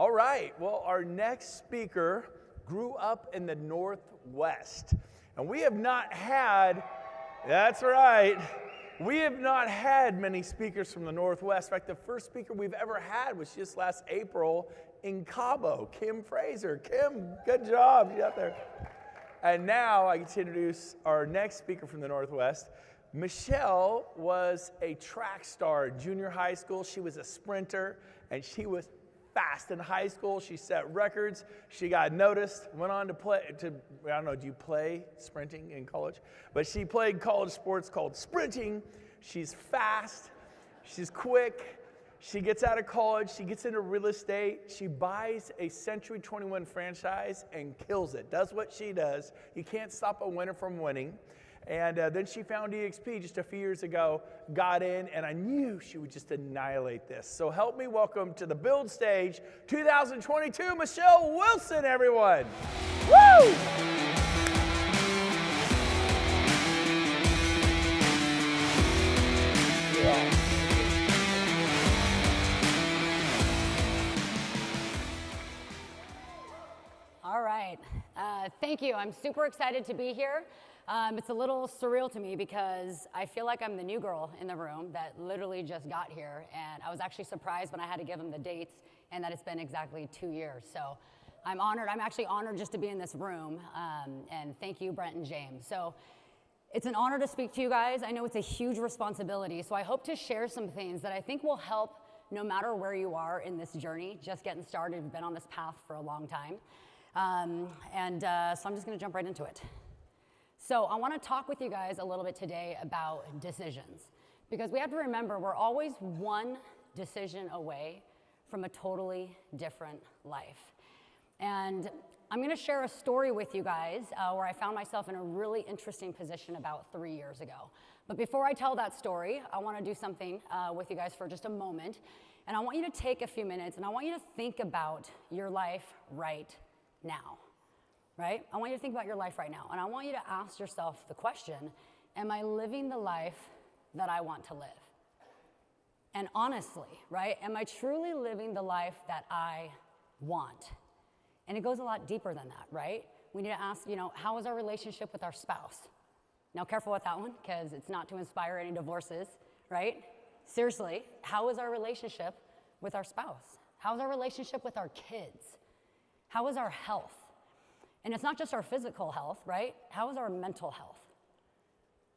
All right, well, our next speaker grew up in the Northwest. And we have not had, that's right, we have not had many speakers from the Northwest. In fact, the first speaker we've ever had was just last April in Cabo, Kim Fraser. Kim, good job, you out there. And now I get to introduce our next speaker from the Northwest. Michelle was a track star in junior high school. She was a sprinter, and she was fast in high school. She set records. She got noticed, went on to play, I don't know, do you play sprinting in college? But she played college sports called sprinting. She's fast. She's quick. She gets out of college. She gets into real estate. She buys a Century 21 franchise and kills it. Does what she does. You can't stop a winner from winning. And then she found EXP just a few years ago, got in, and I knew she would just annihilate this. So help me welcome to the Build stage 2022, Michelle Wilson, everyone. Woo! Yeah. All right. Thank you. I'm super excited to be here. It's a little surreal to me because I feel like I'm the new girl in the room that literally just got here, and I was actually surprised when I had to give them the dates and that it's been exactly 2 years. So I'm honored. I'm actually honored just to be in this room, and thank you, Brent and James. So it's an honor to speak to you guys. I know it's a huge responsibility, so I hope to share some things that I think will help no matter where you are in this journey, just getting started. We've been on this path for a long time. So I'm just going to jump right into it. So I want to talk with you guys a little bit today about decisions, because we have to remember we're always one decision away from a totally different life. And I'm going to share a story with you guys where I found myself in a really interesting position about 3 years ago. But before I tell that story, I want to do something with you guys for just a moment. And I want you to take a few minutes and I want you to think about your life right now. Right? I want you to think about your life right now. And I want you to ask yourself the question, am I living the life that I want to live? And honestly, right? Am I truly living the life that I want? And it goes a lot deeper than that, right? We need to ask, how is our relationship with our spouse? Now, careful with that one, because it's not to inspire any divorces, right? Seriously, how is our relationship with our spouse? How is our relationship with our kids? How is our health? And it's not just our physical health, right? How is our mental health?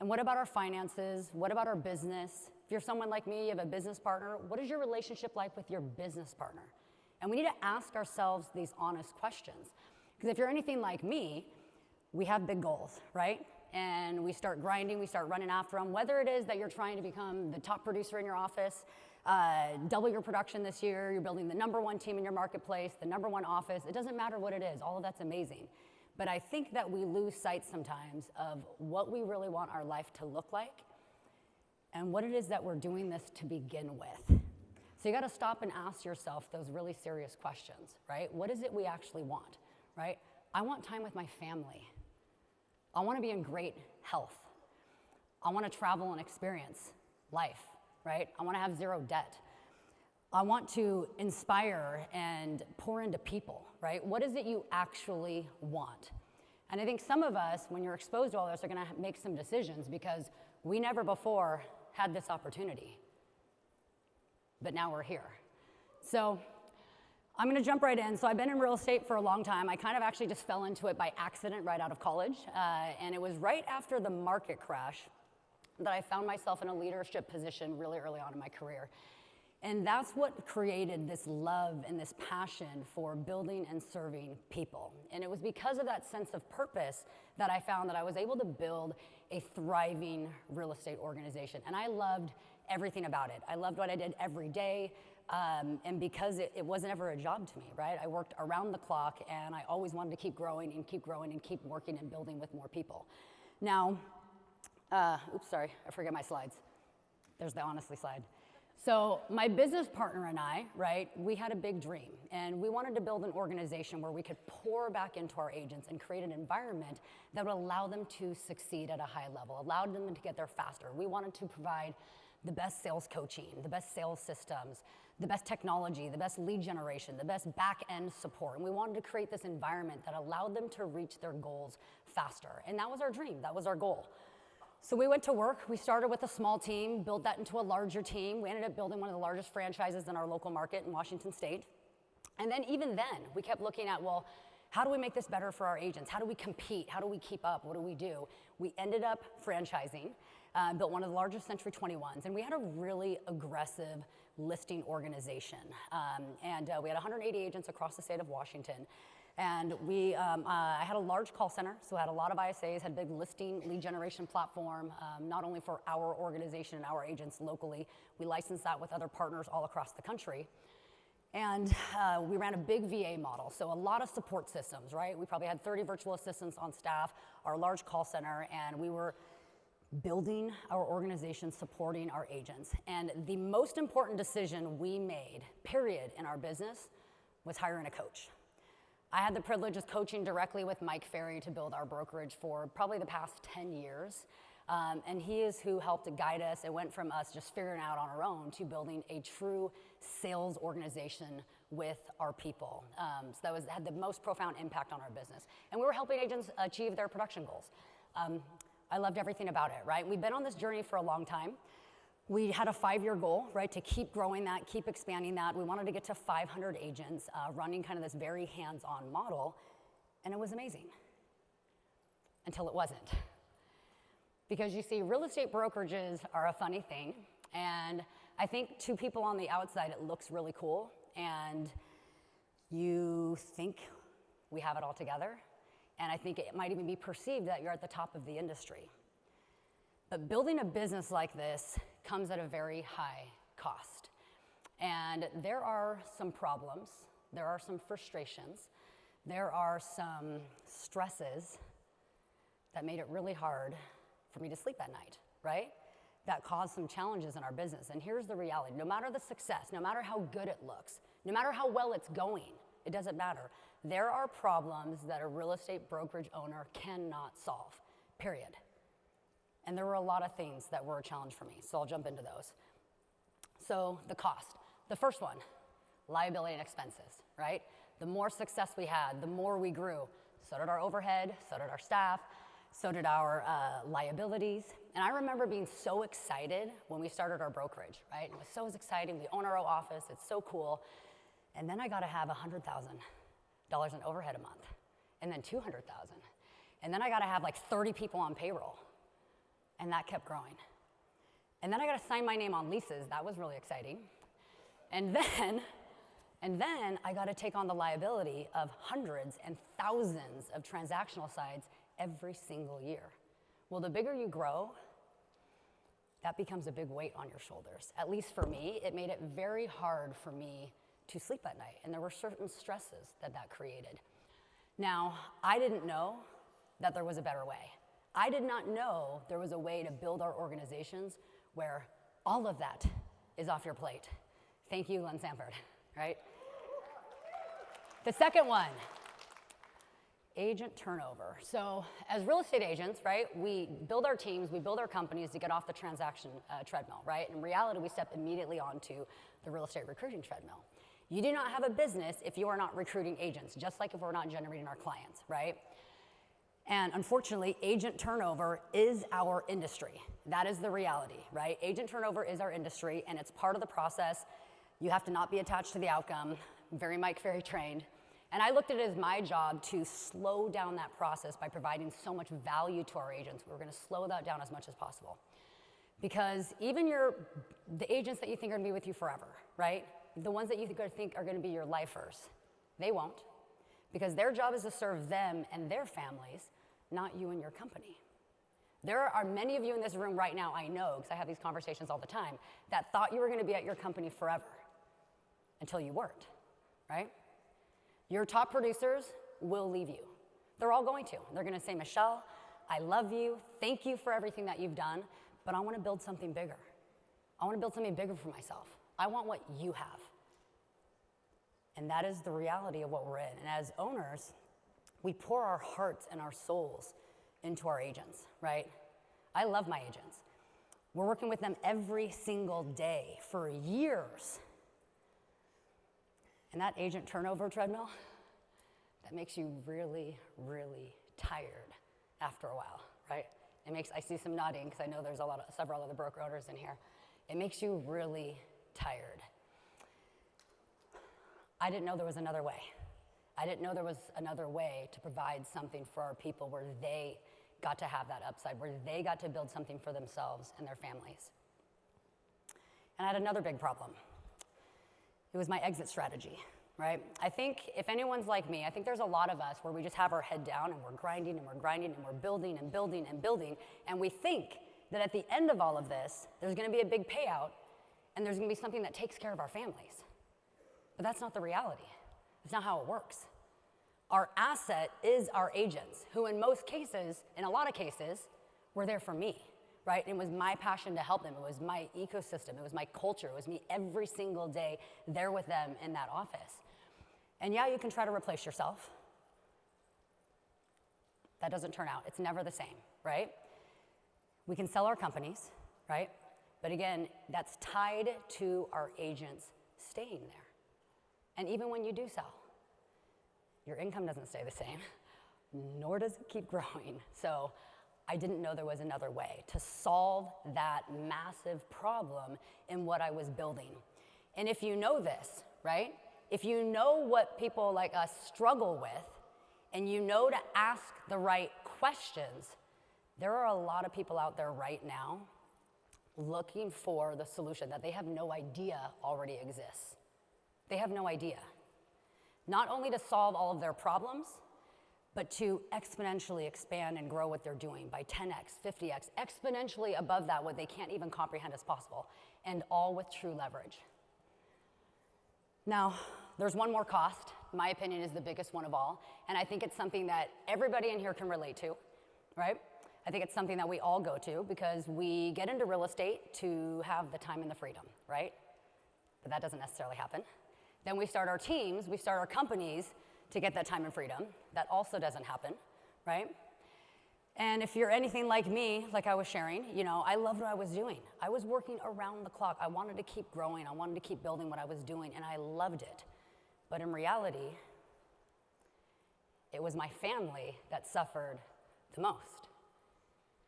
And what about our finances? What about our business? If you're someone like me, you have a business partner, what is your relationship like with your business partner? And we need to ask ourselves these honest questions. Because if you're anything like me, we have big goals, right? And we start grinding, we start running after them, whether it is that you're trying to become the top producer in your office, double your production this year, you're building the #1 team in your marketplace, the #1 office, it doesn't matter what it is, all of that's amazing. But I think that we lose sight sometimes of what we really want our life to look like and what it is that we're doing this to begin with. So you gotta stop and ask yourself those really serious questions, right? What is it we actually want, right? I want time with my family. I wanna be in great health. I wanna travel and experience life. Right? I want to have zero debt. I want to inspire and pour into people, right? What is it you actually want? And I think some of us, when you're exposed to all this, are going to make some decisions because we never before had this opportunity. But now we're here. So I'm going to jump right in. So I've been in real estate for a long time. I kind of actually just fell into it by accident right out of college. And it was right after the market crash that I found myself in a leadership position really early on in my career. And that's what created this love and this passion for building and serving people. And it was because of that sense of purpose that I found that I was able to build a thriving real estate organization. And I loved everything about it. I loved what I did every day. And because it wasn't ever a job to me, right? I worked around the clock and I always wanted to keep growing and keep growing and keep working and building with more people. Now, oops, sorry, I forget my slides. There's the honestly slide. So my business partner and I, right, we had a big dream, and we wanted to build an organization where we could pour back into our agents and create an environment that would allow them to succeed at a high level, allowed them to get there faster. We wanted to provide the best sales coaching, the best sales systems, the best technology, the best lead generation, the best back-end support. And we wanted to create this environment that allowed them to reach their goals faster. And that was our dream, that was our goal. So we went to work. We started with a small team, built that into a larger team. We ended up building one of the largest franchises in our local market in Washington State. And then even then, we kept looking at, well, how do we make this better for our agents? How do we compete? How do we keep up? What do we do? We ended up franchising, built one of the largest Century 21s, and we had a really aggressive listing organization. We had 180 agents across the state of Washington. And I had a large call center, so I had a lot of ISAs, had a big listing lead generation platform, not only for our organization and our agents locally, we licensed that with other partners all across the country. And we ran a big VA model, so a lot of support systems, right? We probably had 30 virtual assistants on staff, our large call center, and we were building our organization, supporting our agents. And the most important decision we made, period, in our business was hiring a coach. I had the privilege of coaching directly with Mike Ferry to build our brokerage for probably the past 10 years. And he is who helped to guide us. It went from us just figuring out on our own to building a true sales organization with our people. So that had the most profound impact on our business. And we were helping agents achieve their production goals. I loved everything about it, right? We've been on this journey for a long time. We had a 5-year goal, right, to keep growing that, keep expanding that. We wanted to get to 500 agents running kind of this very hands-on model, and it was amazing until it wasn't. Because you see, real estate brokerages are a funny thing, and I think to people on the outside, it looks really cool, and you think we have it all together, and I think it might even be perceived that you're at the top of the industry. But building a business like this comes at a very high cost. And there are some problems, there are some frustrations, there are some stresses that made it really hard for me to sleep at night, right? That caused some challenges in our business. And here's the reality, no matter the success, no matter how good it looks, no matter how well it's going, it doesn't matter. There are problems that a real estate brokerage owner cannot solve, period. And there were a lot of things that were a challenge for me, so I'll jump into those. So the cost. The first one, liability and expenses, right? The more success we had, the more we grew. So did our overhead, so did our staff, so did our liabilities. And I remember being so excited when we started our brokerage, right? It was so exciting, we own our own office, it's so cool. And then I gotta have $100,000 in overhead a month, and then $200,000. And then I gotta have like 30 people on payroll. And that kept growing. And then I got to sign my name on leases. That was really exciting. And then I got to take on the liability of hundreds and thousands of transactional sites every single year. Well, the bigger you grow, that becomes a big weight on your shoulders. At least for me, it made it very hard for me to sleep at night. And there were certain stresses that created. Now, I didn't know that there was a better way. I did not know there was a way to build our organizations where all of that is off your plate. Thank you, Glenn Sanford, right? The second one, agent turnover. So as real estate agents, right, we build our teams, we build our companies to get off the transaction treadmill, right? In reality, we step immediately onto the real estate recruiting treadmill. You do not have a business if you are not recruiting agents, just like if we're not generating our clients, right? And unfortunately, agent turnover is our industry. That is the reality, right? Agent turnover is our industry, and it's part of the process. You have to not be attached to the outcome. Very Mike Ferry trained. And I looked at it as my job to slow down that process by providing so much value to our agents. We were gonna slow that down as much as possible. Because even the agents that you think are gonna be with you forever, right? The ones that you think are gonna be your lifers, they won't. Because their job is to serve them and their families, not you and your company. There are many of you in this room right now, I know, because I have these conversations all the time, that thought you were gonna be at your company forever until you weren't, right? Your top producers will leave you. They're all going to. They're gonna say, Michelle, I love you, thank you for everything that you've done, but I wanna build something bigger. I wanna build something bigger for myself. I want what you have. And that is the reality of what we're in. And as owners, we pour our hearts and our souls into our agents, right? I love my agents. We're working with them every single day for years. And that agent turnover treadmill, that makes you really, really tired after a while, right? I see some nodding because I know there's several other broker owners in here. It makes you really tired. I didn't know there was another way. I didn't know there was another way to provide something for our people where they got to have that upside, where they got to build something for themselves and their families. And I had another big problem. It was my exit strategy, right? I think if anyone's like me, I think there's a lot of us where we just have our head down and we're grinding and we're grinding and we're building and building and building, and we think that at the end of all of this, there's gonna be a big payout and there's gonna be something that takes care of our families. But that's not the reality. That's not how it works. Our asset is our agents, who in most cases, in a lot of cases, were there for me, right? It was my passion to help them. It was my ecosystem. It was my culture. It was me every single day there with them in that office. And yeah, you can try to replace yourself. That doesn't turn out. It's never the same, right? We can sell our companies, right? But again, that's tied to our agents staying there. And even when you do sell, your income doesn't stay the same, nor does it keep growing. So I didn't know there was another way to solve that massive problem in what I was building. And if you know this, right? If you know what people like us struggle with, and you know to ask the right questions, there are a lot of people out there right now looking for the solution that they have no idea already exists. They have no idea. Not only to solve all of their problems, but to exponentially expand and grow what they're doing by 10x, 50x, exponentially above that, what they can't even comprehend as possible, and all with true leverage. Now, there's one more cost. My opinion is the biggest one of all, and I think it's something that everybody in here can relate to, right? I think it's something that we all go to because we get into real estate to have the time and the freedom, right? But that doesn't necessarily happen. Then we start our teams, we start our companies to get that time and freedom. That also doesn't happen, right? And if you're anything like me, like I was sharing, you know, I loved what I was doing. I was working around the clock. I wanted to keep growing. I wanted to keep building what I was doing, and I loved it. But in reality, it was my family that suffered the most.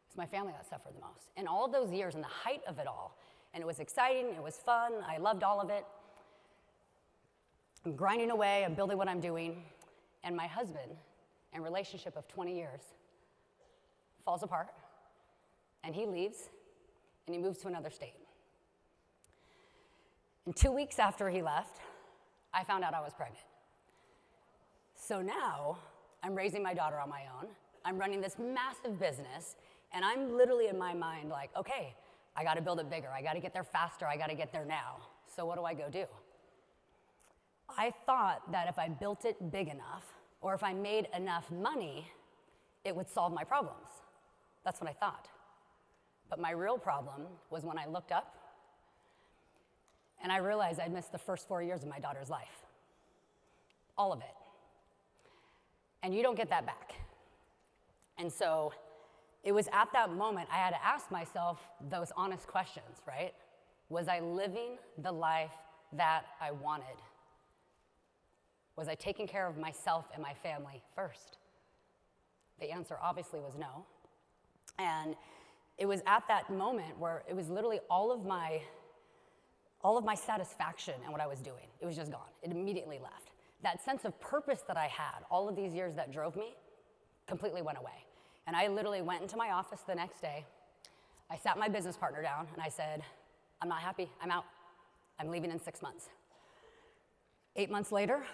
It's my family that suffered the most. And all of those years, in the height of it all, and it was exciting, it was fun, I loved all of it. I'm grinding away, I'm building what I'm doing, and my husband, in a relationship of 20 years, falls apart, and he leaves, and he moves to another state. And 2 weeks after he left, I found out I was pregnant. So now, I'm raising my daughter on my own, I'm running this massive business, and I'm literally in my mind like, okay, I gotta build it bigger, I gotta get there faster, I gotta get there now. So what do I go do? I thought that if I built it big enough, or if I made enough money, it would solve my problems. That's what I thought. But my real problem was when I looked up, and I realized I'd missed the first 4 years of my daughter's life. All of it. And you don't get that back. And so it was at that moment I had to ask myself those honest questions, right? Was I living the life that I wanted? Was I taking care of myself and my family first? The answer obviously was no. And it was at that moment where it was literally all of my satisfaction in what I was doing. It was just gone. It immediately left. That sense of purpose that I had all of these years that drove me completely went away. And I literally went into my office the next day. I sat my business partner down and I said, I'm not happy, I'm out. I'm leaving in 6 months. 8 months later,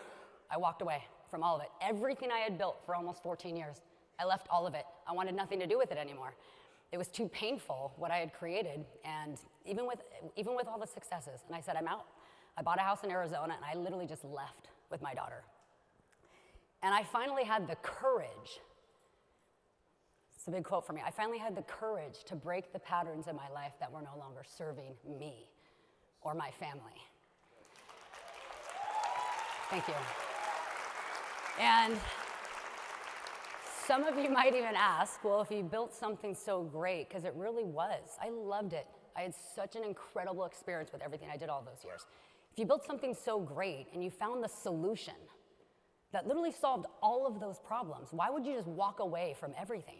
I walked away from all of it. Everything I had built for almost 14 years, I left all of it. I wanted nothing to do with it anymore. It was too painful what I had created, and even with all the successes. And I said, I'm out. I bought a house in Arizona, and I literally just left with my daughter. And I finally had the courage. It's a big quote for me. I finally had the courage to break the patterns in my life that were no longer serving me or my family. Thank you. And some of you might even ask, well, if you built something so great, because it really was. I loved it. I had such an incredible experience with everything I did all those years. If you built something so great and you found the solution that literally solved all of those problems, why would you just walk away from everything?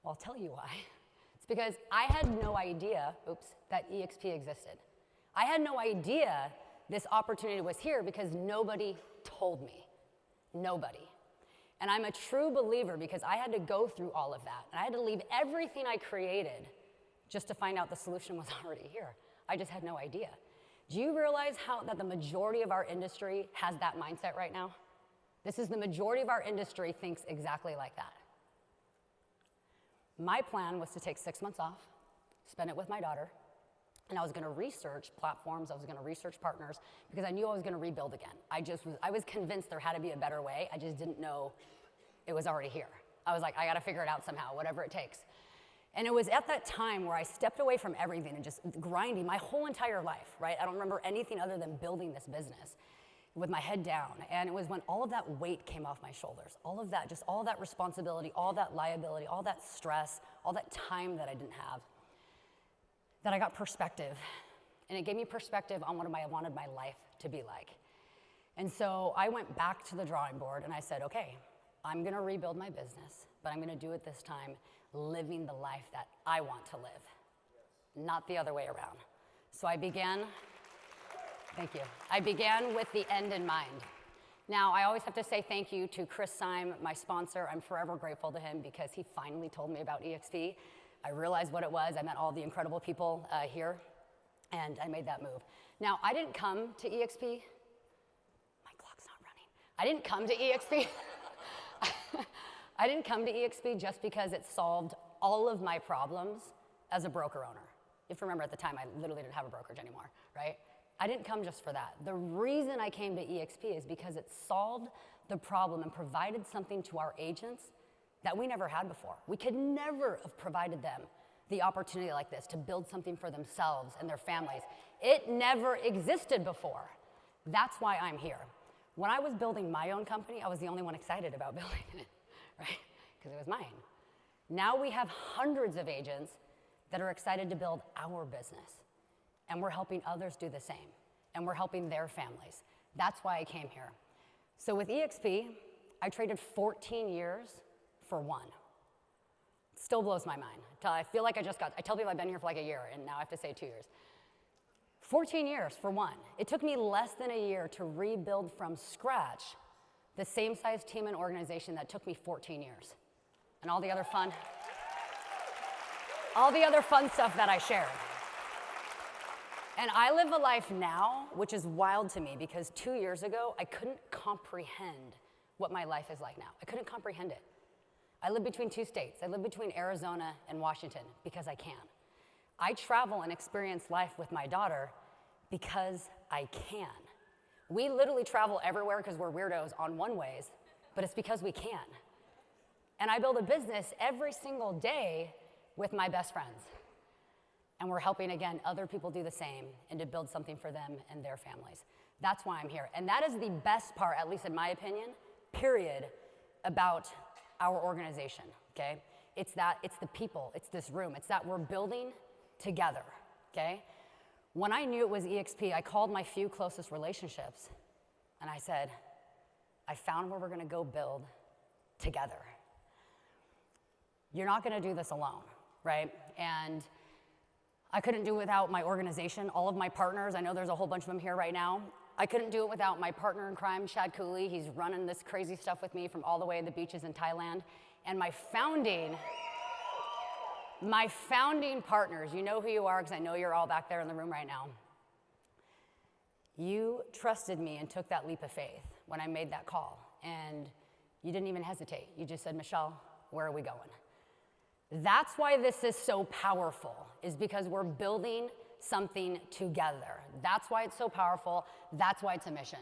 Well, I'll tell you why. It's because I had no idea, that EXP existed. I had no idea this opportunity was here because nobody told me. Nobody. And I'm a true believer because I had to go through all of that. And I had to leave everything I created just to find out the solution was already here. I just had no idea. Do you realize that the majority of our industry has that mindset right now? This is the majority of our industry thinks exactly like that. My plan was to take 6 months off, spend it with my daughter, and I was gonna research platforms, I was gonna research partners, because I knew I was gonna rebuild again. I was convinced there had to be a better way, I just didn't know it was already here. I was like, I gotta figure it out somehow, whatever it takes. And it was at that time where I stepped away from everything and just grinding my whole entire life, right? I don't remember anything other than building this business with my head down. And it was when all of that weight came off my shoulders, all of that, just all that responsibility, all that liability, all that stress, all that time that I didn't have, that I got perspective. And it gave me perspective on what I wanted my life to be like. And so I went back to the drawing board and I said, okay, I'm gonna rebuild my business, but I'm gonna do it this time living the life that I want to live, not the other way around. So I began, thank you. I began with the end in mind. Now, I always have to say thank you to Chris Syme, my sponsor. I'm forever grateful to him because he finally told me about EXP. I realized what it was. I met all the incredible people here, and I made that move. Now, I didn't come to EXP. My clock's not running. I didn't come to EXP. I didn't come to EXP just because it solved all of my problems as a broker owner. If you remember at the time, I literally didn't have a brokerage anymore, right? I didn't come just for that. The reason I came to EXP is because it solved the problem and provided something to our agents that we never had before. We could never have provided them the opportunity like this to build something for themselves and their families. It never existed before. That's why I'm here. When I was building my own company, I was the only one excited about building it, right? Because it was mine. Now we have hundreds of agents that are excited to build our business. And we're helping others do the same. And we're helping their families. That's why I came here. So with EXP, I traded 14 years for one. Still blows my mind. I feel like I tell people I've been here for like a year, and now I have to say 2 years. 14 years for one. It took me less than a year to rebuild from scratch the same size team and organization that took me 14 years. And all the other fun stuff that I shared. And I live a life now, which is wild to me because 2 years ago, I couldn't comprehend what my life is like now. I couldn't comprehend it. I live between 2 states. I live between Arizona and Washington because I can. I travel and experience life with my daughter because I can. We literally travel everywhere because we're weirdos on one-ways, but it's because we can. And I build a business every single day with my best friends. And we're helping, again, other people do the same and to build something for them and their families. That's why I'm here. And that is the best part, at least in my opinion, period, about our organization, okay? It's the people, it's this room, it's that we're building together, okay? When I knew it was EXP, I called my few closest relationships and I said, I found where we're gonna go build together. You're not gonna do this alone, right? And I couldn't do it without my organization, all of my partners. I know there's a whole bunch of them here right now. I couldn't do it without my partner in crime, Chad Cooley. He's running this crazy stuff with me from all the way to the beaches in Thailand. And my founding partners, you know who you are because I know you're all back there in the room right now. You trusted me and took that leap of faith when I made that call. And you didn't even hesitate. You just said, Michelle, where are we going? That's why this is so powerful, is because we're building something together. That's why it's so powerful. That's why it's a mission.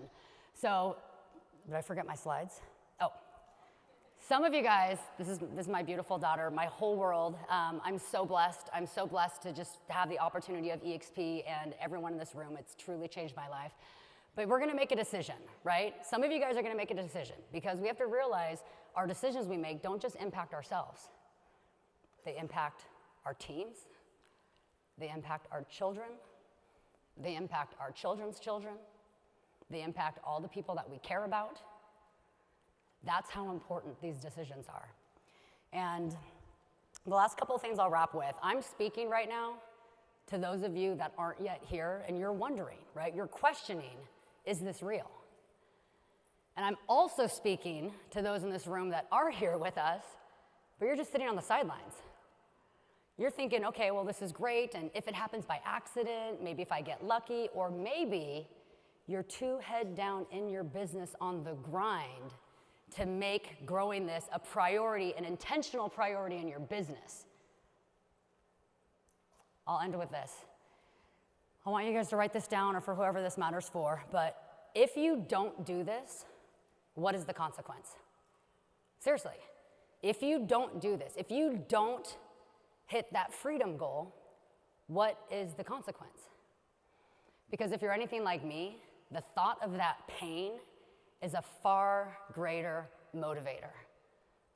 So, did I forget my slides? Oh, some of you guys, this is my beautiful daughter, my whole world. I'm so blessed. I'm so blessed to just have the opportunity of EXP and everyone in this room. It's truly changed my life. But we're gonna make a decision, right? Some of you guys are gonna make a decision because we have to realize our decisions we make don't just impact ourselves. They impact our teams, they impact our children, They impact our children's children. They impact all the people that we care about. That's how important these decisions are. And the last couple of things I'll wrap with. I'm speaking right now to those of you that aren't yet here, and you're wondering, right? You're questioning, is this real? And I'm also speaking to those in this room that are here with us, but you're just sitting on the sidelines. You're thinking, okay, well, this is great, and if it happens by accident, maybe if I get lucky, or maybe you're too head down in your business on the grind to make growing this a priority, an intentional priority in your business. I'll end with this. I want you guys to write this down, or for whoever this matters for, but if you don't do this, what is the consequence? Seriously, if you don't do this, if you don't hit that freedom goal, what is the consequence? Because if you're anything like me, the thought of that pain is a far greater motivator.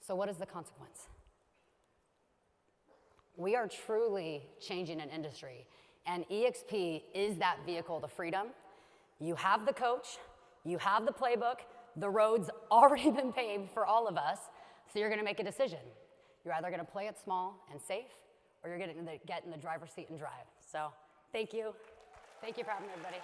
So what is the consequence? We are truly changing an industry, and EXP is that vehicle to freedom. You have the coach, you have the playbook, the road's already been paved for all of us, so you're gonna make a decision. You're either gonna play it small and safe, or you're gonna get in the driver's seat and drive. So thank you. Thank you for having me, everybody.